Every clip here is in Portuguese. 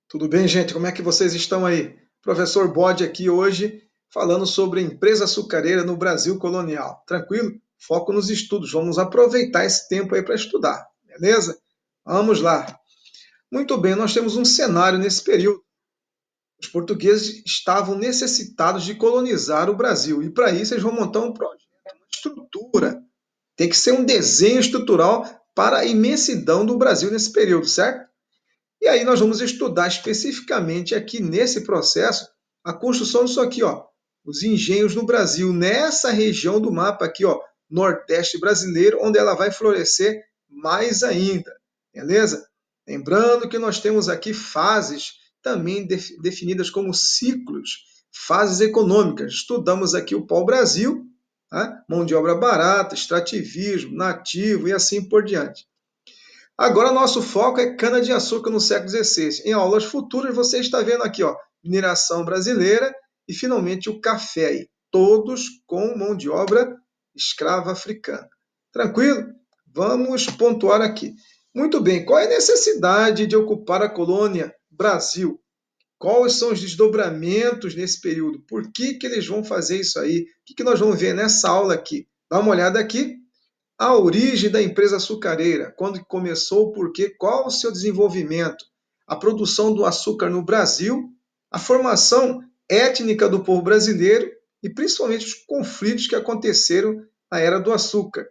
Tudo bem, gente? Como é que vocês estão aí? Professor Bode aqui hoje falando sobre a empresa açucareira no Brasil colonial. Tranquilo? Foco nos estudos. Vamos aproveitar esse tempo aí para estudar, beleza? Vamos lá. Muito bem, nós temos um cenário nesse período. Os portugueses estavam necessitados de colonizar o Brasil e para isso eles vão montar um projeto, uma estrutura. Tem que ser um desenho estrutural para a imensidão do Brasil nesse período, certo? E aí nós vamos estudar especificamente aqui nesse processo a construção disso aqui, ó, os engenhos no Brasil, nessa região do mapa aqui, ó, Nordeste brasileiro, onde ela vai florescer mais ainda, beleza? Lembrando que nós temos aqui fases também definidas como ciclos, fases econômicas. Estudamos aqui o pau-brasil, tá? Mão de obra barata, extrativismo, nativo e assim por diante. Agora, nosso foco é cana-de-açúcar no século XVI. Em aulas futuras, você está vendo aqui, ó, mineração brasileira e, finalmente, o café, aí, todos com mão de obra escrava africana. Tranquilo? Vamos pontuar aqui. Muito bem, qual é a necessidade de ocupar a colônia Brasil? Quais são os desdobramentos nesse período? Por que eles vão fazer isso aí? O que nós vamos ver nessa aula aqui? Dá uma olhada aqui. A origem da empresa açucareira, quando começou, por quê, qual o seu desenvolvimento, a produção do açúcar no Brasil, a formação étnica do povo brasileiro e principalmente os conflitos que aconteceram na era do açúcar.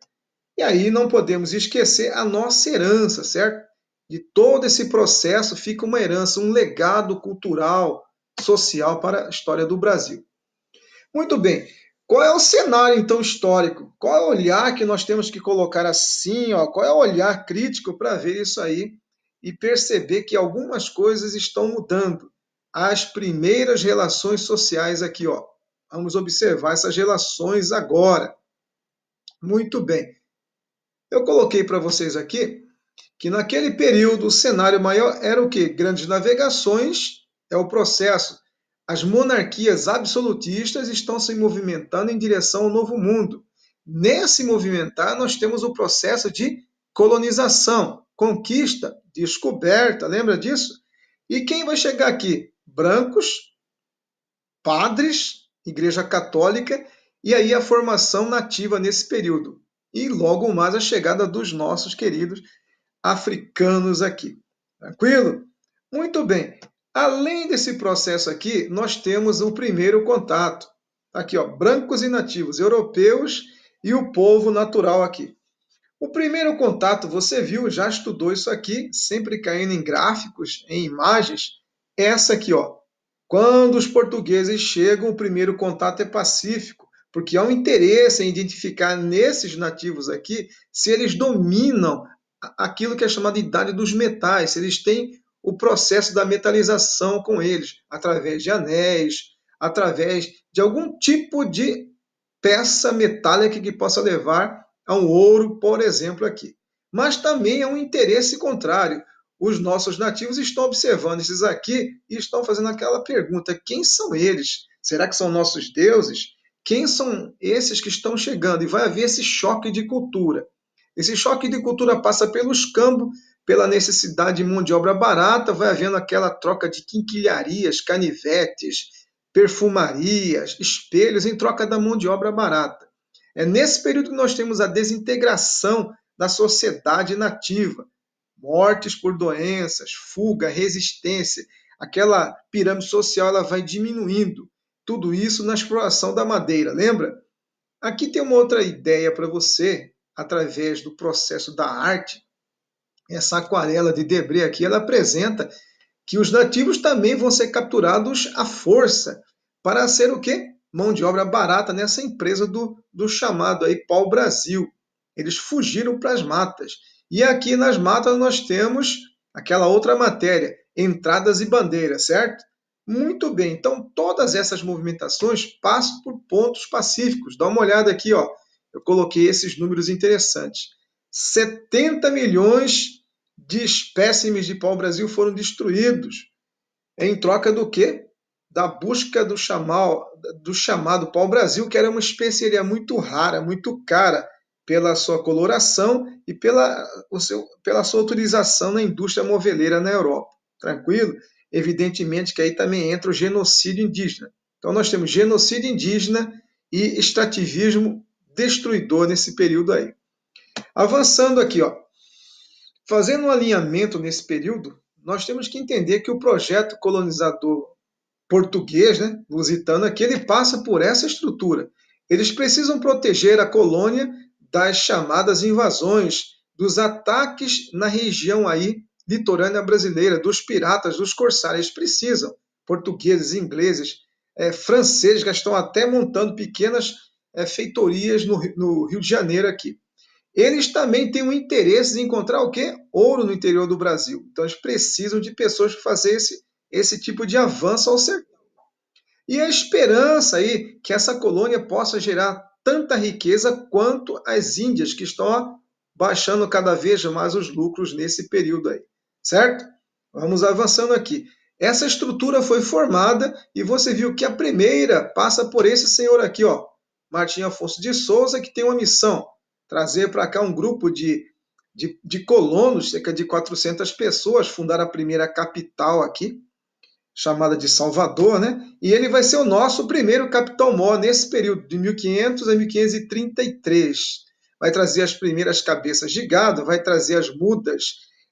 E aí não podemos esquecer a nossa herança, certo? De todo esse processo fica uma herança, um legado cultural, social para a história do Brasil. Muito bem. Qual é o cenário, então, histórico? Qual é o olhar que nós temos que colocar assim? Ó? Qual é o olhar crítico para ver isso aí e perceber que algumas coisas estão mudando? As primeiras relações sociais aqui, ó. Vamos observar essas relações agora. Muito bem. Eu coloquei para vocês aqui que naquele período o cenário maior era o quê? Grandes navegações é o processo. As monarquias absolutistas estão se movimentando em direção ao novo mundo. Nesse movimentar, nós temos o processo de colonização, conquista, descoberta, lembra disso? E quem vai chegar aqui? Brancos, padres, Igreja Católica, e aí a formação nativa nesse período. E logo mais a chegada dos nossos queridos africanos aqui. Tranquilo? Muito bem. Além desse processo aqui, nós temos o primeiro contato. Aqui, ó, brancos e nativos, europeus e o povo natural aqui. O primeiro contato, você viu, já estudou isso aqui, sempre caindo em gráficos, em imagens. Essa aqui, ó. Quando os portugueses chegam, o primeiro contato é pacífico, porque há um interesse em identificar nesses nativos aqui se eles dominam aquilo que é chamado de idade dos metais, se eles têm o processo da metalização com eles, através de anéis, através de algum tipo de peça metálica que possa levar a um ouro, por exemplo, aqui. Mas também é um interesse contrário. Os nossos nativos estão observando esses aqui e estão fazendo aquela pergunta: quem são eles? Será que são nossos deuses? Quem são esses que estão chegando? E vai haver esse choque de cultura. Esse choque de cultura passa pelo escambo, pela necessidade de mão de obra barata, vai havendo aquela troca de quinquilharias, canivetes, perfumarias, espelhos em troca da mão de obra barata. É nesse período que nós temos a desintegração da sociedade nativa, mortes por doenças, fuga, resistência, aquela pirâmide social ela vai diminuindo. Tudo isso na exploração da madeira, lembra? Aqui tem uma outra ideia para você, através do processo da arte. Essa aquarela de Debré aqui, ela apresenta que os nativos também vão ser capturados à força para ser o quê? Mão de obra barata nessa empresa do chamado aí pau-brasil. Eles fugiram para as matas. E aqui nas matas nós temos aquela outra matéria, entradas e bandeiras, certo? Muito bem, então todas essas movimentações passam por pontos pacíficos. Dá uma olhada aqui, ó. Eu coloquei esses números interessantes. 70 milhões de espécimes de pau-brasil foram destruídos. Em troca do quê? Da busca do chamado pau-brasil, que era uma espécie muito rara, muito cara, pela sua coloração e pela sua utilização na indústria moveleira na Europa. Tranquilo? evidentemente que aí também entra o genocídio indígena. Então nós temos genocídio indígena e extrativismo destruidor nesse período aí. Avançando aqui, ó, fazendo um alinhamento nesse período, nós temos que entender que o projeto colonizador português, né, lusitano, aqui ele passa por essa estrutura. Eles precisam proteger a colônia das chamadas invasões, dos ataques na região aí litorânea brasileira, dos piratas, dos corsários. Eles precisam, portugueses, ingleses, franceses, que estão até montando pequenas feitorias no Rio de Janeiro aqui. Eles também têm um interesse em encontrar o quê? Ouro no interior do Brasil. Então eles precisam de pessoas para fazer esse tipo de avanço ao sertão. E a esperança aí que essa colônia possa gerar tanta riqueza quanto as Índias, que estão baixando cada vez mais os lucros nesse período aí, certo? Vamos avançando aqui. Essa estrutura foi formada e você viu que a primeira passa por esse senhor aqui, ó, Martim Afonso de Souza, que tem uma missão, trazer para cá um grupo de colonos, cerca de 400 pessoas, fundar a primeira capital aqui, chamada de Salvador, né? E ele vai ser o nosso primeiro capitão-mor nesse período, de 1500 a 1533. Vai trazer as primeiras cabeças de gado, vai trazer as mudas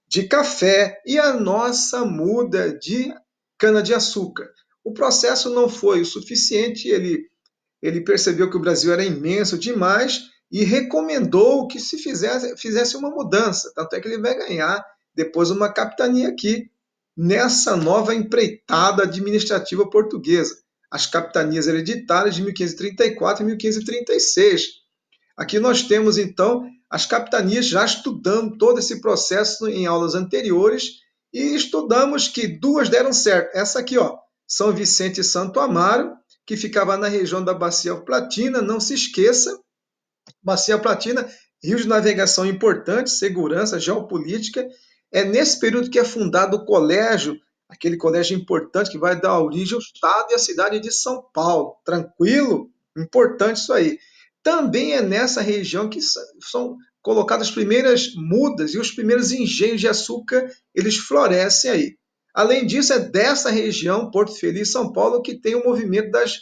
de café e a nossa muda de cana-de-açúcar. O processo não foi o suficiente, ele percebeu que o Brasil era imenso demais e recomendou que se fizesse uma mudança. Tanto é que ele vai ganhar depois uma capitania aqui, nessa nova empreitada administrativa portuguesa, as capitanias hereditárias de 1534 e 1536. Aqui nós temos, então, as capitanias já estudando todo esse processo em aulas anteriores e estudamos que duas deram certo. Essa aqui, ó, São Vicente e Santo Amaro, que ficava na região da Bacia Platina, não se esqueça, Bacia Platina, rio de navegação importante, segurança, geopolítica. É nesse período que é fundado o colégio, aquele colégio importante que vai dar origem ao estado e à cidade de São Paulo. Tranquilo? Importante isso aí. Também é nessa região que são colocadas as primeiras mudas e os primeiros engenhos de açúcar, eles florescem aí. Além disso, é dessa região, Porto Feliz, São Paulo, que tem o movimento das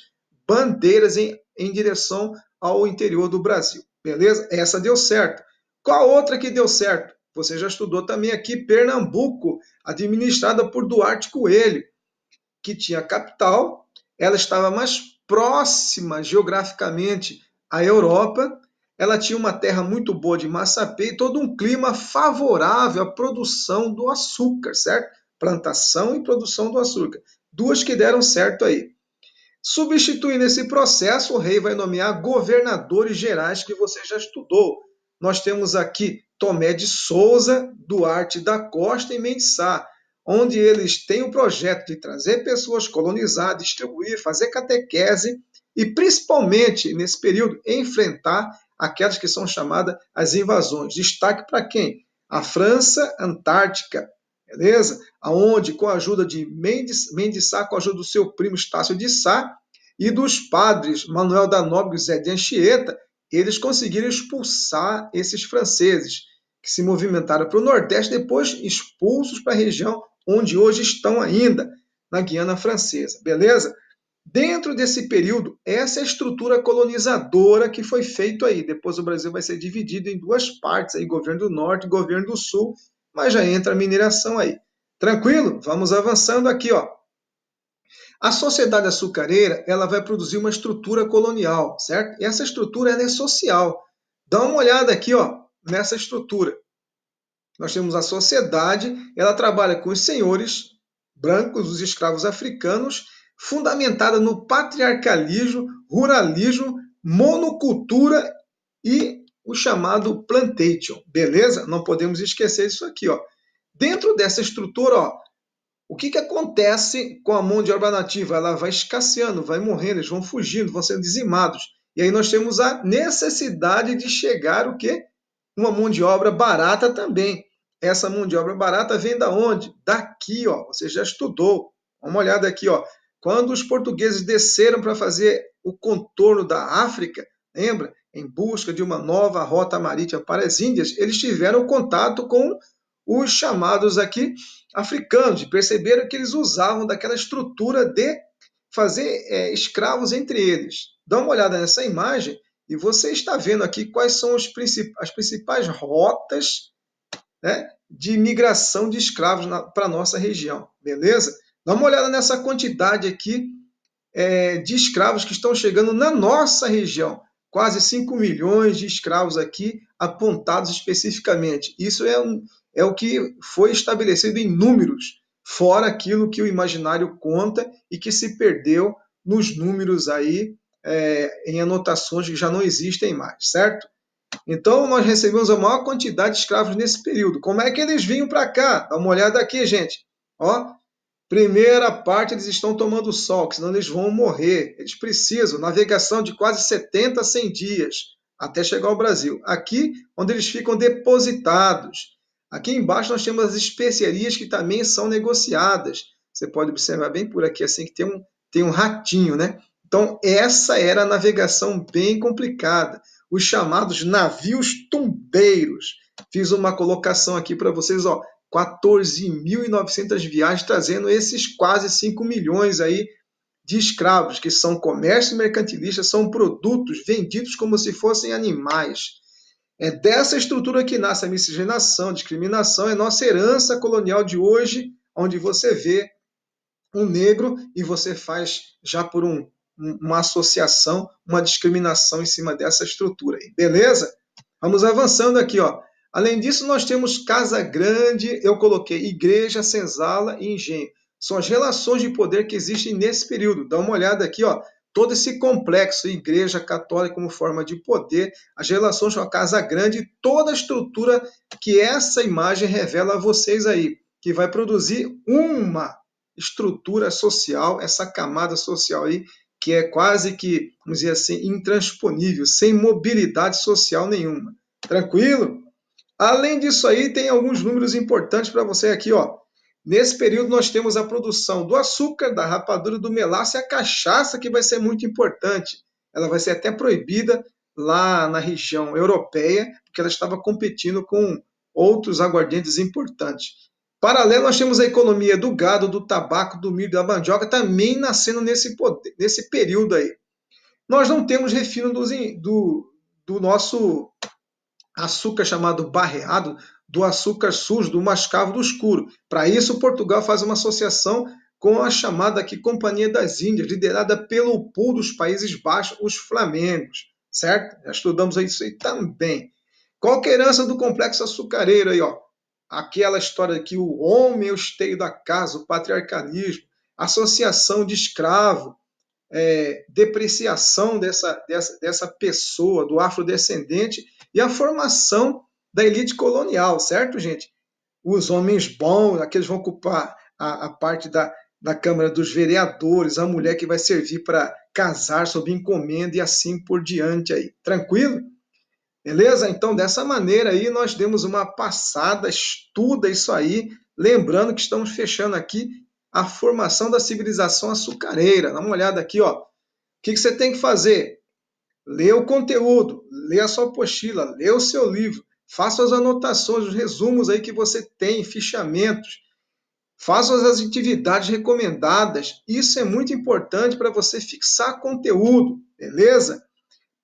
bandeiras em direção ao interior do Brasil. Beleza? Essa deu certo. Qual outra que deu certo? Você já estudou também aqui Pernambuco, administrada por Duarte Coelho, que tinha capital, ela estava mais próxima geograficamente à Europa, ela tinha uma terra muito boa de massapê e todo um clima favorável à produção do açúcar, certo? Plantação e produção do açúcar. Duas que deram certo aí. Substituindo esse processo, o rei vai nomear governadores gerais que você já estudou. Nós temos aqui Tomé de Souza, Duarte da Costa e Mendes Sá, onde eles têm o projeto de trazer pessoas, colonizar, distribuir, fazer catequese e, principalmente nesse período, enfrentar aquelas que são chamadas as invasões. Destaque para quem? A França Antártica, beleza? Aonde, com a ajuda de Mendes Sá, com a ajuda do seu primo Estácio de Sá e dos padres Manuel da Nóbrega e Zé de Anchieta, eles conseguiram expulsar esses franceses que se movimentaram para o Nordeste, depois expulsos para a região onde hoje estão ainda, na Guiana Francesa, beleza? Dentro desse período, essa é a estrutura colonizadora que foi feita aí. Depois o Brasil vai ser dividido em duas partes, aí, governo do Norte e governo do Sul, mas já entra a mineração aí. Tranquilo? Vamos avançando aqui, ó. A sociedade açucareira, ela vai produzir uma estrutura colonial, certo? E essa estrutura ela é social. Dá uma olhada aqui, ó, nessa estrutura. Nós temos a sociedade, ela trabalha com os senhores brancos, os escravos africanos, fundamentada no patriarcalismo, ruralismo, monocultura e o chamado plantation, beleza? Não podemos esquecer isso aqui, ó. Dentro dessa estrutura, ó, o que acontece com a mão de obra nativa? Ela vai escasseando, vai morrendo, eles vão fugindo, vão sendo dizimados. E aí nós temos a necessidade de chegar o quê? Uma mão de obra barata também. Essa mão de obra barata vem da onde? Daqui, ó. Você já estudou. Dá uma olhada aqui, ó. Quando os portugueses desceram para fazer o contorno da África, lembra? Em busca de uma nova rota marítima para as Índias, eles tiveram contato com os chamados aqui africanos, e perceberam que eles usavam daquela estrutura de fazer escravos entre eles. Dá uma olhada nessa imagem e você está vendo aqui quais são as principais rotas, né, de migração de escravos para a nossa região, beleza? Dá uma olhada nessa quantidade aqui de escravos que estão chegando na nossa região. Quase 5 milhões de escravos aqui apontados especificamente. Isso é o que foi estabelecido em números, fora aquilo que o imaginário conta e que se perdeu nos números aí, em anotações que já não existem mais, certo? Então, nós recebemos a maior quantidade de escravos nesse período. Como é que eles vinham para cá? Dá uma olhada aqui, gente. Ó, primeira parte, eles estão tomando sol, que senão eles vão morrer. Eles precisam, navegação de quase 70 a 100 dias até chegar ao Brasil. Aqui, onde eles ficam depositados. Aqui embaixo nós temos as especiarias que também são negociadas. Você pode observar bem por aqui, assim, que tem um ratinho, né? Então, essa era a navegação bem complicada. Os chamados navios tumbeiros. Fiz uma colocação aqui para vocês, ó. 14.900 viagens, trazendo esses quase 5 milhões aí de escravos, que são comércio mercantilista, são produtos vendidos como se fossem animais. É dessa estrutura que nasce a miscigenação, a discriminação, é nossa herança colonial de hoje, onde você vê um negro e você faz já por uma associação, uma discriminação em cima dessa estrutura aí. Beleza? Vamos avançando aqui, ó. Além disso, nós temos Casa Grande, eu coloquei igreja, senzala e engenho. São as relações de poder que existem nesse período. Dá uma olhada aqui, ó. Todo esse complexo, igreja católica como forma de poder, as relações com a Casa Grande, toda a estrutura que essa imagem revela a vocês aí, que vai produzir uma estrutura social, essa camada social aí, que é quase que, vamos dizer assim, intransponível, sem mobilidade social nenhuma. Tranquilo? Além disso aí, tem alguns números importantes para você aqui, ó. Nesse período nós temos a produção do açúcar, da rapadura, do melaço e a cachaça, que vai ser muito importante. Ela vai ser até proibida lá na região europeia, porque ela estava competindo com outros aguardentes importantes. Paralelo, nós temos a economia do gado, do tabaco, do milho, da mandioca, também nascendo nesse período aí. Nós não temos refino do nosso açúcar chamado barreado, do açúcar sujo, do mascavo do escuro. Para isso, Portugal faz uma associação com a chamada aqui Companhia das Índias, liderada pelo pool dos Países Baixos, os Flamengos, certo? Já estudamos isso aí também. Qual que é a herança do complexo açucareiro aí, ó? Aquela história que o homem é o esteio da casa, o patriarcalismo, associação de escravo, depreciação dessa pessoa, do afrodescendente, e a formação da elite colonial, certo, gente? Os homens bons, aqueles vão ocupar a parte da Câmara dos Vereadores, a mulher que vai servir para casar sob encomenda e assim por diante aí. Tranquilo? Beleza? Então, dessa maneira aí, nós demos uma passada, estuda isso aí, lembrando que estamos fechando aqui a formação da civilização açucareira. Dá uma olhada aqui, ó. O que você tem que fazer? Lê o conteúdo, lê a sua apostila, lê o seu livro, faça as anotações, os resumos aí que você tem, fichamentos, faça as atividades recomendadas. Isso é muito importante para você fixar conteúdo, beleza?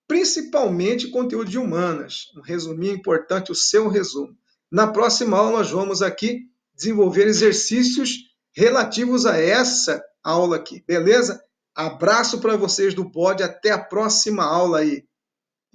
Principalmente conteúdo de humanas. Um resuminho importante, o seu resumo. Na próxima aula, nós vamos aqui desenvolver exercícios relativos a essa aula aqui, beleza? Abraço para vocês do Pod, até a próxima aula aí.